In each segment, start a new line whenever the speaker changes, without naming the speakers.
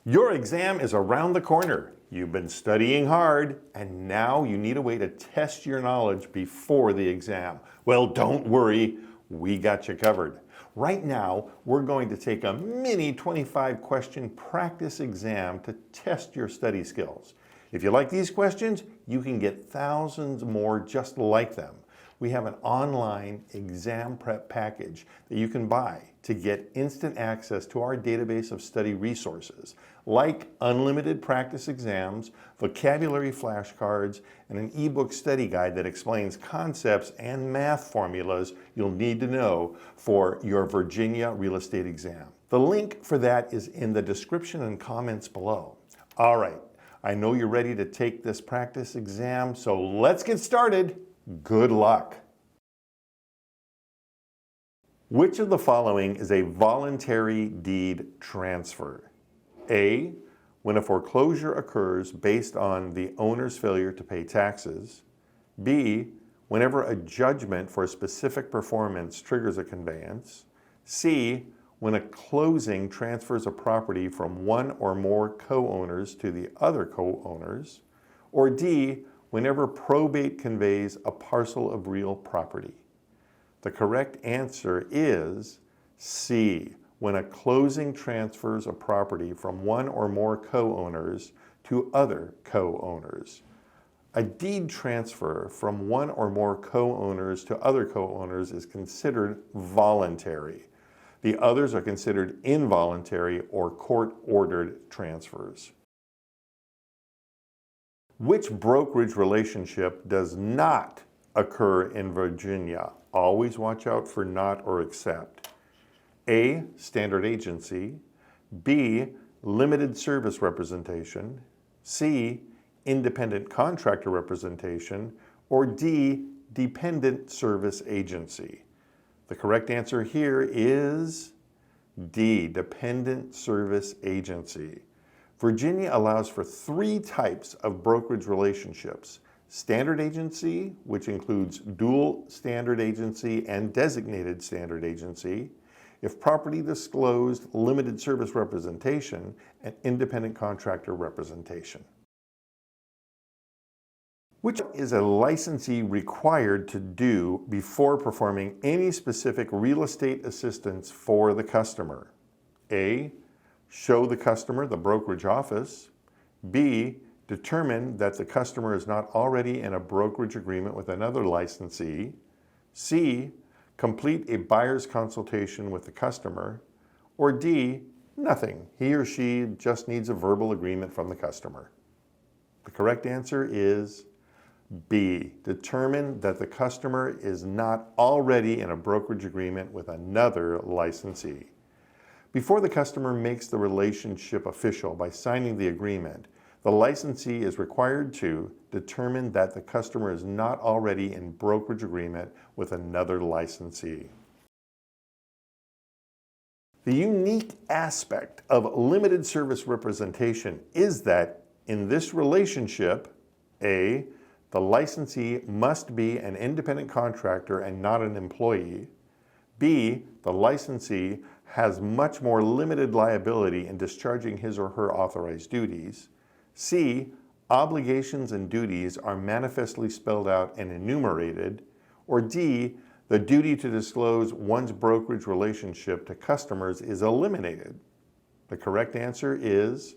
Your exam is around the corner. You've been studying hard, and now you need a way to test your knowledge before the exam. Well, don't worry, we got you covered. Right now, we're going to take a mini 25-question practice exam to test your study skills. If you like these questions, you can get thousands more just like them. We have an online exam prep package that you can buy to get instant access to our database of study resources, like unlimited practice exams, vocabulary flashcards, and an ebook study guide that explains concepts and math formulas you'll need to know for your Virginia real estate exam. The link for that is in the description and comments below. All right, I know you're ready to take this practice exam, so let's get started. Good luck. Which of the following is a voluntary deed transfer? A, when a foreclosure occurs based on the owner's failure to pay taxes. B, whenever a judgment for a specific performance triggers a conveyance. C, when a closing transfers a property from one or more co-owners to the other co-owners. Or D, whenever probate conveys a parcel of real property. The correct answer is C, when a closing transfers a property from one or more co-owners to other co-owners. A deed transfer from one or more co-owners to other co-owners is considered voluntary. The others are considered involuntary or court-ordered transfers. Which brokerage relationship does not occur in Virginia? Always watch out for not or except. A, standard agency. B, limited service representation. C, independent contractor representation. Or D, dependent service agency. The correct answer here is D, dependent service agency. Virginia allows for 3 types of brokerage relationships: standard agency, which includes dual standard agency and designated standard agency; if property disclosed, limited service representation; and independent contractor representation. Which is a licensee required to do before performing any specific real estate assistance for the customer? A, show the customer the brokerage office. B, determine that the customer is not already in a brokerage agreement with another licensee. C, complete a buyer's consultation with the customer. Or D, nothing. He or she just needs a verbal agreement from the customer. The correct answer is B, determine that the customer is not already in a brokerage agreement with another licensee. Before the customer makes the relationship official by signing the agreement, the licensee is required to determine that the customer is not already in brokerage agreement with another licensee. The unique aspect of limited service representation is that in this relationship, A, the licensee must be an independent contractor and not an employee. B, the licensee has much more limited liability in discharging his or her authorized duties. C, obligations and duties are manifestly spelled out and enumerated. Or D, the duty to disclose one's brokerage relationship to customers is eliminated. The correct answer is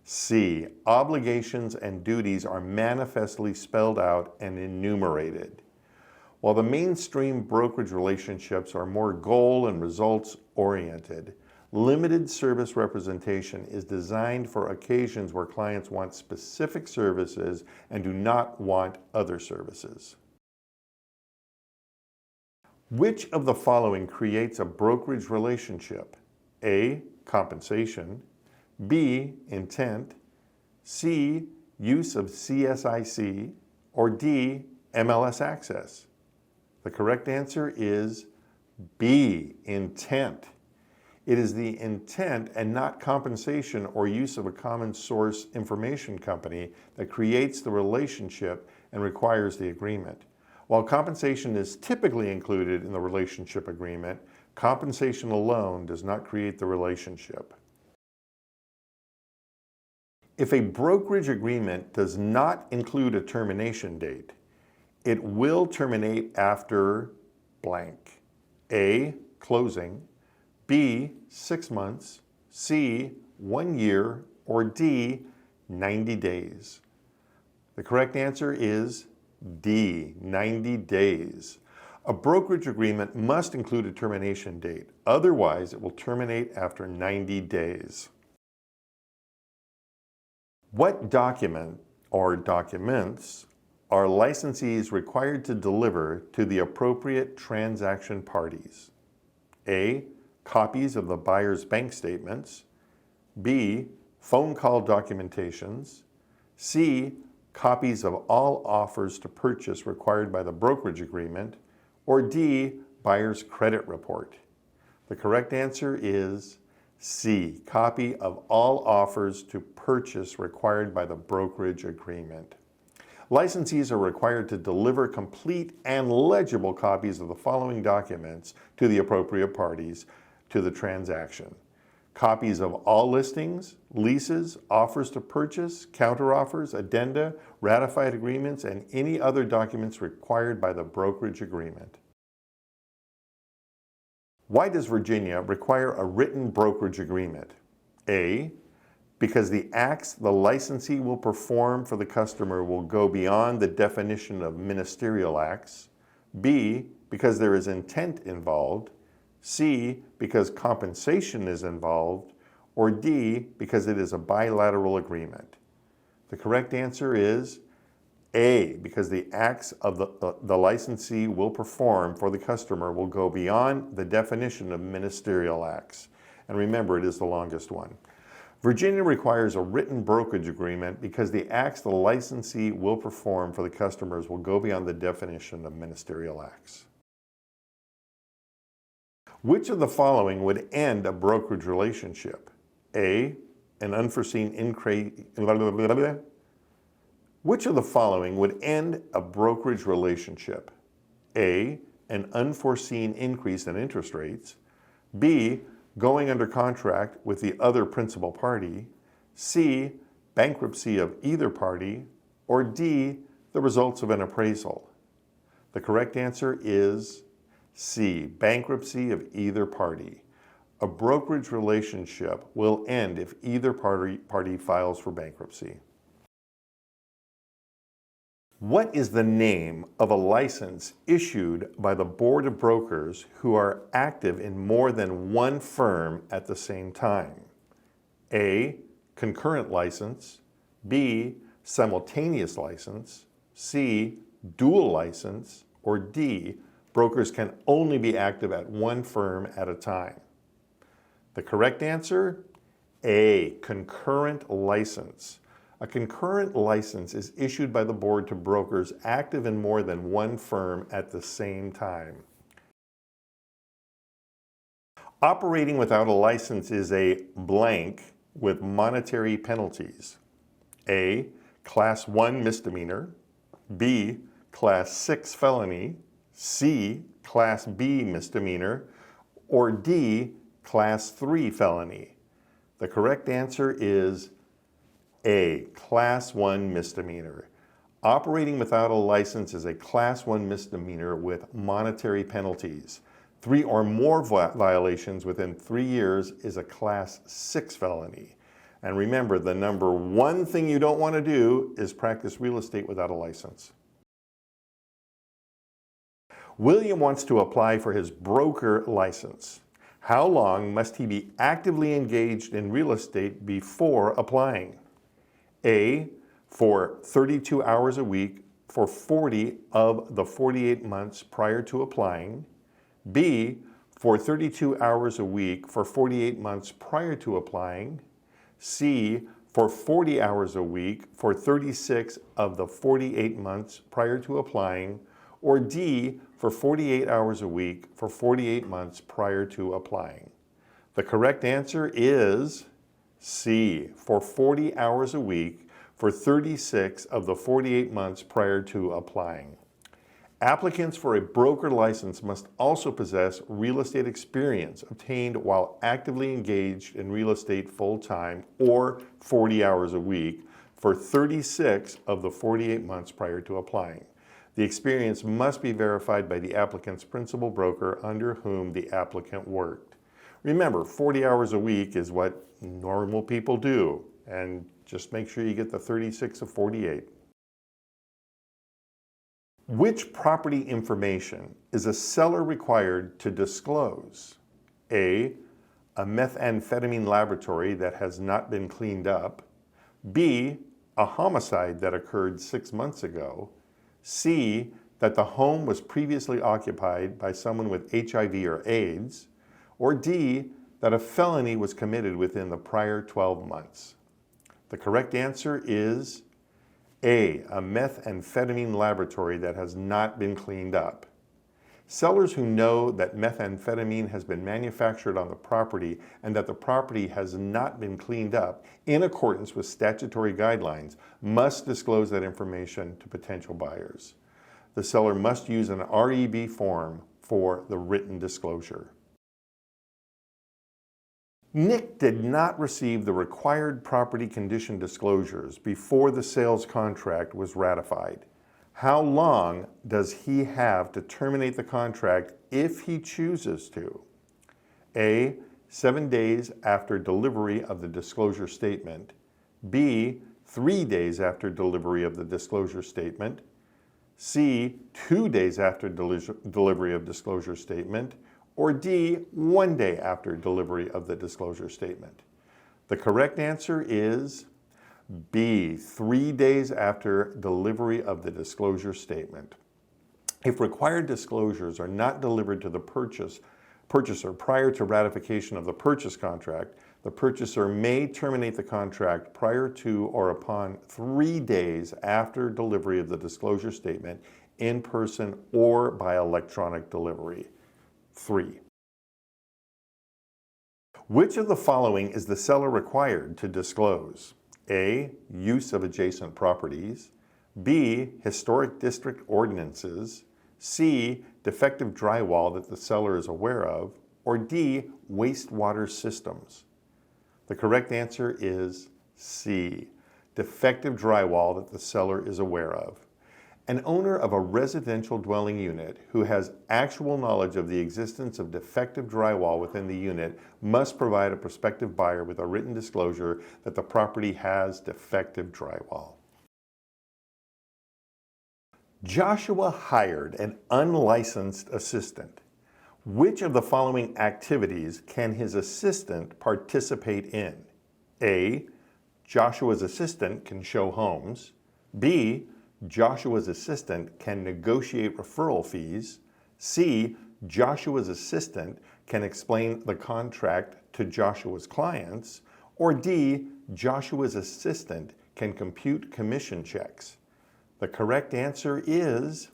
C, obligations and duties are manifestly spelled out and enumerated. While the mainstream brokerage relationships are more goal and results oriented, limited service representation is designed for occasions where clients want specific services and do not want other services. Which of the following creates a brokerage relationship? A, compensation. B, intent. C, use of CSIC. Or D, MLS access. The correct answer is B, intent. It is the intent and not compensation or use of a common source information company that creates the relationship and requires the agreement. While compensation is typically included in the relationship agreement, compensation alone does not create the relationship. If a brokerage agreement does not include a termination date, it will terminate after blank. A, closing, B, 6 months, C, 1 year, or D, 90 days. The correct answer is D, 90 days. A brokerage agreement must include a termination date. Otherwise, it will terminate after 90 days. What document or documents are licensees required to deliver to the appropriate transaction parties? A, copies of the buyer's bank statements. B, phone call documentations. C, copies of all offers to purchase required by the brokerage agreement. Or D, buyer's credit report. The correct answer is C, copy of all offers to purchase required by the brokerage agreement. Licensees are required to deliver complete and legible copies of the following documents to the appropriate parties to the transaction. Copies of all listings, leases, offers to purchase, counteroffers, addenda, ratified agreements, and any other documents required by the brokerage agreement. Why does Virginia require a written brokerage agreement? A, because the acts the licensee will perform for the customer will go beyond the definition of ministerial acts. B, because there is intent involved. C, because compensation is involved. Or D, because it is a bilateral agreement. The correct answer is A, because the acts of the licensee will perform for the customer will go beyond the definition of ministerial acts. And remember, it is the longest one. Virginia requires a written brokerage agreement because the acts the licensee will perform for the customers will go beyond the definition of ministerial acts. Which of the following would end a brokerage relationship? A, an unforeseen increase. Which of the following would end a brokerage relationship? A, an unforeseen increase in interest rates. B, going under contract with the other principal party. C, bankruptcy of either party. Or D, the results of an appraisal. The correct answer is C, bankruptcy of either party. A brokerage relationship will end if either party files for bankruptcy. What is the name of a license issued by the Board of Brokers who are active in more than one firm at the same time? A, concurrent license. B, simultaneous license. C, dual license. Or D, brokers can only be active at one firm at a time. The correct answer? A, concurrent license. A concurrent license is issued by the board to brokers active in more than one firm at the same time. Operating without a license is a blank with monetary penalties. A, Class 1 misdemeanor. B, Class 6 felony. C, Class B misdemeanor. Or D, Class 3 felony. The correct answer is A, Class 1 misdemeanor. Operating without a license is a Class 1 misdemeanor with monetary penalties. 3 or more violations within 3 years is a Class 6 felony. And remember, the number one thing you don't want to do is practice real estate without a license. William wants to apply for his broker license. How long must he be actively engaged in real estate before applying? A, for 32 hours a week for 40 of the 48 months prior to applying. B, for 32 hours a week for 48 months prior to applying. C, for 40 hours a week for 36 of the 48 months prior to applying. Or D, for 48 hours a week for 48 months prior to applying. The correct answer is C, for 40 hours a week for 36 of the 48 months prior to applying. Applicants for a broker license must also possess real estate experience obtained while actively engaged in real estate full-time or 40 hours a week for 36 of the 48 months prior to applying. The experience must be verified by the applicant's principal broker under whom the applicant worked. Remember, 40 hours a week is what normal people do, and just make sure you get the 36 of 48. Which property information is a seller required to disclose? A methamphetamine laboratory that has not been cleaned up. B, a homicide that occurred 6 months ago. C, that the home was previously occupied by someone with HIV or AIDS. Or D, that a felony was committed within the prior 12 months. The correct answer is A, a methamphetamine laboratory that has not been cleaned up. Sellers who know that methamphetamine has been manufactured on the property and that the property has not been cleaned up in accordance with statutory guidelines must disclose that information to potential buyers. The seller must use an REB form for the written disclosure. Nick did not receive the required property condition disclosures before the sales contract was ratified. How long does he have to terminate the contract if he chooses to? A, 7 days after delivery of the disclosure statement. B, 3 days after delivery of the disclosure statement. C, 2 days after delivery of disclosure statement. Or D, 1 day after delivery of the disclosure statement. The correct answer is B, 3 days after delivery of the disclosure statement. If required disclosures are not delivered to the purchaser prior to ratification of the purchase contract, the purchaser may terminate the contract prior to or upon 3 days after delivery of the disclosure statement in person or by electronic delivery. 3. Which of the following is the seller required to disclose? A, use of adjacent properties. B, historic district ordinances. C, defective drywall that the seller is aware of. Or D, wastewater systems. The correct answer is C, defective drywall that the seller is aware of. An owner of a residential dwelling unit who has actual knowledge of the existence of defective drywall within the unit must provide a prospective buyer with a written disclosure that the property has defective drywall. Joshua hired an unlicensed assistant. Which of the following activities can his assistant participate in? A, Joshua's assistant can show homes. B, Joshua's assistant can negotiate referral fees. C, Joshua's assistant can explain the contract to Joshua's clients. Or D, Joshua's assistant can compute commission checks. The correct answer is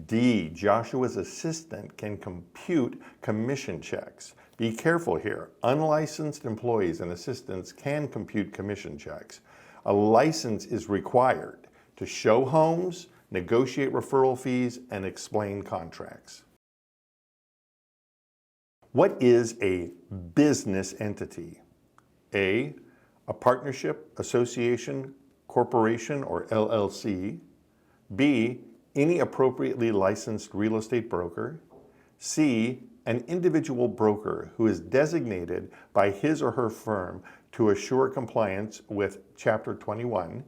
D, Joshua's assistant can compute commission checks. Be careful here. Unlicensed employees and assistants can compute commission checks. A license is required to show homes, negotiate referral fees, and explain contracts. What is a business entity? A partnership, association, corporation, or LLC. B, any appropriately licensed real estate broker. C, an individual broker who is designated by his or her firm to assure compliance with Chapter 21.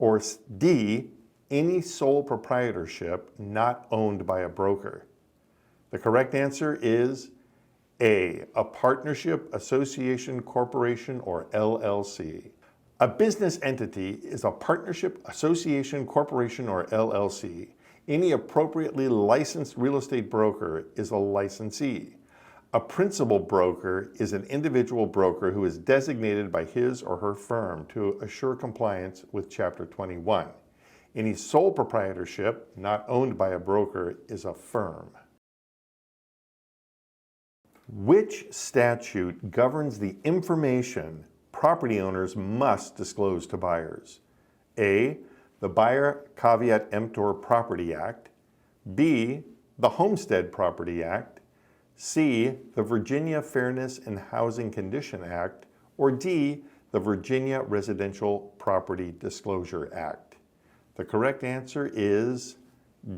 Or D, any sole proprietorship not owned by a broker. The correct answer is A, a partnership, association, corporation, or LLC. A business entity is a partnership, association, corporation, or LLC. Any appropriately licensed real estate broker is a licensee. A principal broker is an individual broker who is designated by his or her firm to assure compliance with Chapter 21. Any sole proprietorship not owned by a broker is a firm. Which statute governs the information property owners must disclose to buyers? A, the Buyer Caveat Emptor Property Act. B, the Homestead Property Act, C, the Virginia Fairness and Housing Condition Act, or D, the Virginia Residential Property Disclosure Act? The correct answer is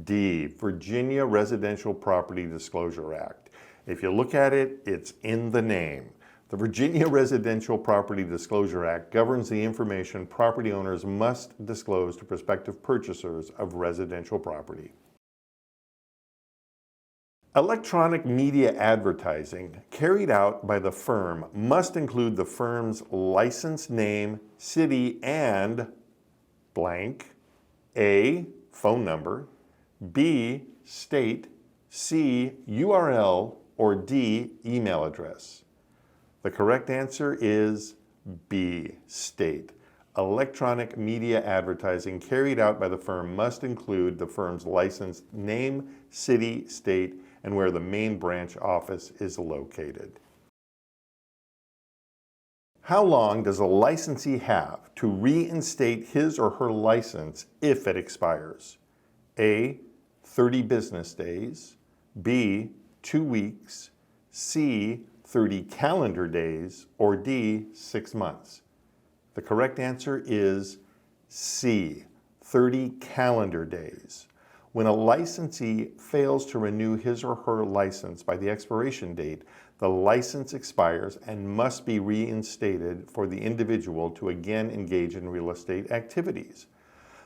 D, Virginia Residential Property Disclosure Act. If you look at it, it's in the name. The Virginia Residential Property Disclosure Act governs the information property owners must disclose to prospective purchasers of residential property. Electronic media advertising carried out by the firm must include the firm's license name, city, and blank, A, phone number, B, state, C, URL, or D, email address. The correct answer is B, state. Electronic media advertising carried out by the firm must include the firm's licensed name, city, state, and where the main branch office is located. How long does a licensee have to reinstate his or her license if it expires? A, 30 business days, B, 2 weeks, C, 30 calendar days, or D, 6 months? The correct answer is C, 30 calendar days. When a licensee fails to renew his or her license by the expiration date, the license expires and must be reinstated for the individual to again engage in real estate activities.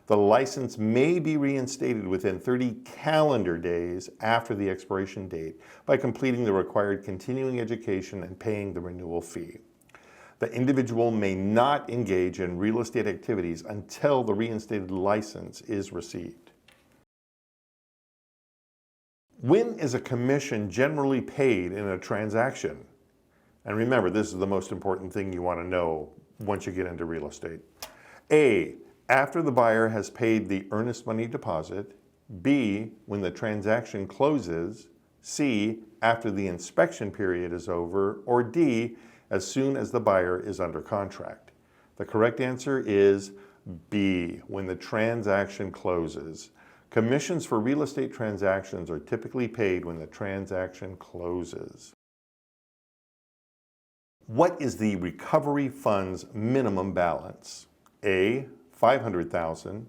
The license may be reinstated within 30 calendar days after the expiration date by completing the required continuing education and paying the renewal fee. The individual may not engage in real estate activities until the reinstated license is received. When is a commission generally paid in a transaction? And remember, this is the most important thing you want to know once you get into real estate. A, after the buyer has paid the earnest money deposit. B, when the transaction closes. C, after the inspection period is over. Or D, as soon as the buyer is under contract. The correct answer is B, when the transaction closes. Commissions for real estate transactions are typically paid when the transaction closes. What is the recovery fund's minimum balance? A, $500,000,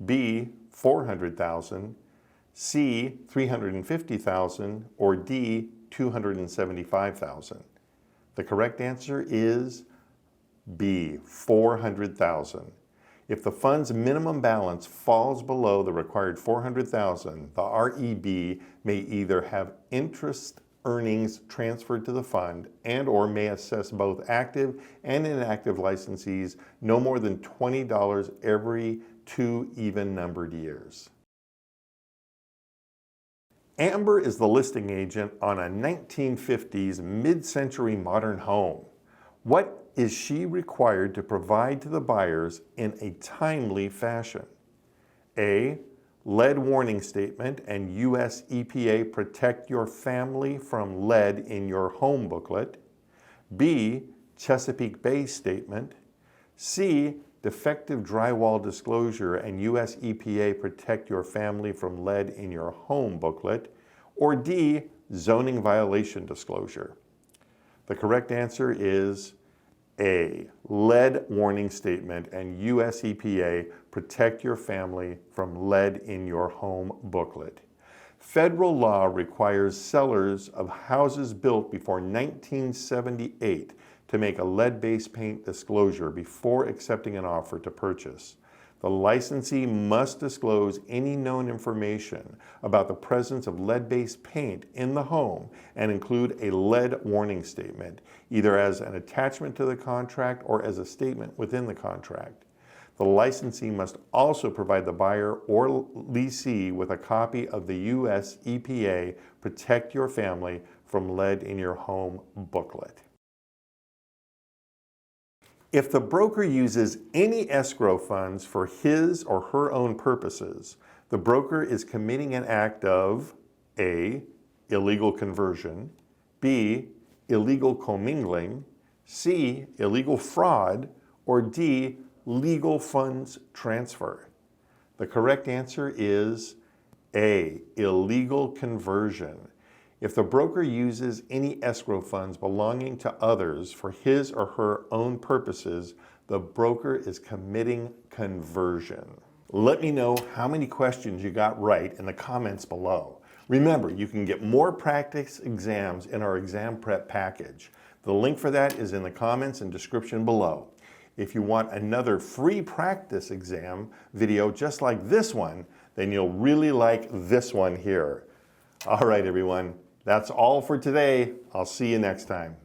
B, $400,000, C, $350,000, or D, $275,000. The correct answer is B, $400,000. If the fund's minimum balance falls below the required $400,000, the REB may either have interest earnings transferred to the fund and/or may assess both active and inactive licensees no more than $20 every 2 even-numbered years. Amber is the listing agent on a 1950s mid-century modern home. What is she required to provide to the buyers in a timely fashion? A, lead warning statement and U.S. EPA Protect Your Family from Lead in Your Home booklet. B, Chesapeake Bay statement. C, Defective drywall disclosure and U.S. EPA Protect Your Family from Lead in Your Home booklet. Or D, zoning violation disclosure. The correct answer is A, lead warning statement and U.S. EPA Protect Your Family from Lead in Your Home booklet. Federal law requires sellers of houses built before 1978 to make a lead-based paint disclosure before accepting an offer to purchase. The licensee must disclose any known information about the presence of lead-based paint in the home and include a lead warning statement, either as an attachment to the contract or as a statement within the contract. The licensee must also provide the buyer or leasee with a copy of the U.S. EPA Protect Your Family from Lead in Your Home booklet. If the broker uses any escrow funds for his or her own purposes, the broker is committing an act of A, illegal conversion, B, illegal commingling, C, illegal fraud, or D, legal funds transfer. The correct answer is A, illegal conversion. If the broker uses any escrow funds belonging to others for his or her own purposes, the broker is committing conversion. Let me know how many questions you got right in the comments below. Remember, you can get more practice exams in our exam prep package. The link for that is in the comments and description below. If you want another free practice exam video just like this one, then you'll really like this one here. All right, everyone, that's all for today. I'll see you next time.